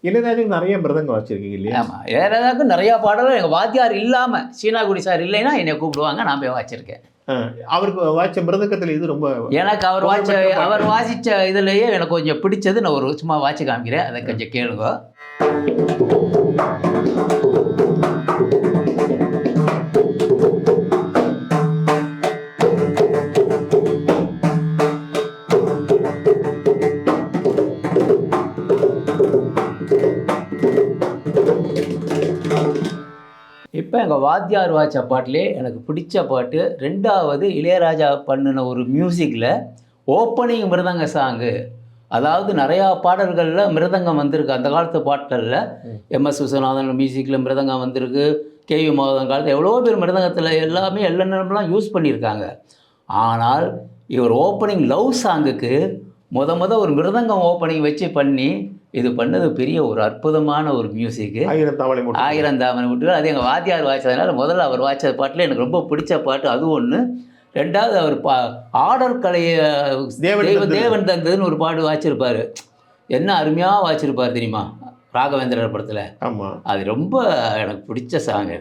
இளையராஜாவுக்கு நிறைய மிருதங்கம் வச்சுருக்கீங்க இல்லையா? ஆமாம், இளையராஜாவுக்கு நிறையா பாடல்கள் எங்கள் வாத்தியார் இல்லாமல், சீனாகுடி சார் இல்லைன்னா என்னை கூப்பிடுவாங்க, நான் போய் வாச்சிருக்கேன். அவருக்கு வாய்ச்ச மிருதங்கத்தில் இது ரொம்ப எனக்கு அவர் வாசித்த இதுலேயே எனக்கு கொஞ்சம் பிடிச்சது. நான் ஒரு சும்மா வாட்சி காமிக்கிறேன், அதை கொஞ்சம் கேளுங்க. இப்போ எங்கள் வாத்தியார் வாய்ச்ச பாட்டிலே எனக்கு பிடிச்ச பாட்டு, 2வது இளையராஜா பண்ணின ஒரு மியூசிக்கில் ஓப்பனிங் மிருதங்க சாங்கு. அதாவது நிறையா பாடல்களில் மிருதங்கம் வந்திருக்கு. அந்த காலத்து பாடல்களில் எம்எஸ் விஸ்வநாதன் மியூசிக்கில் மிருதங்கம் வந்திருக்கு. கேவி மோகன் காலத்தில் எவ்வளோ பேர் மிருதங்கத்தில் எல்லாமே எல்லாம் யூஸ் பண்ணியிருக்காங்க. ஆனால் இவர் ஓப்பனிங் லவ் சாங்குக்கு முத ஒரு மிருதங்கம் ஓப்பனிங் வச்சு பண்ணி இது பண்ணது பெரிய ஒரு அற்புதமான ஒரு மியூசிக்கு. 1000 தாமரை முட்டுகள். அது எங்கள் வாத்தியார் வாய்ச்சதுனால முதல்ல அவர் வாய்ச்ச பாட்டில் எனக்கு ரொம்ப பிடிச்ச பாட்டு அது ஒன்று. 2வது அவர் ஆடல் கலையை தேவன் தந்ததுன்னு ஒரு பாடு வாய்ச்சிருப்பார். என்ன அருமையாக வாய்ச்சிருப்பார் தெரியுமா, ராகவேந்திரர் படத்தில். ஆமாம், அது ரொம்ப எனக்கு பிடிச்ச சாங்.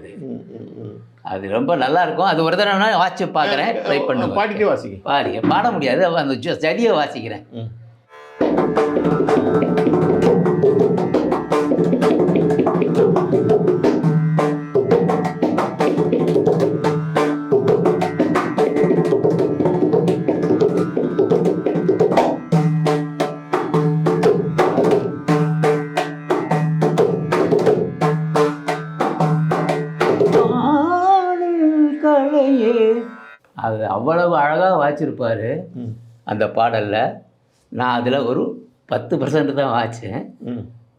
அது ரொம்ப நல்லாயிருக்கும். அது ஒரு தடவை வாட்சி பார்க்குறேன், ட்ரை பண்ணுவேன். பாடிட்டே வாசிக்க பாட முடியாது, அந்த ஸ்டடியை வாசிக்கிறேன். அது அவ்வளவு அழகாக வாய்ச்சிருப்பார் அந்த பாடலில். நான் அதில் ஒரு 10% தான் வாய்ச்சேன்.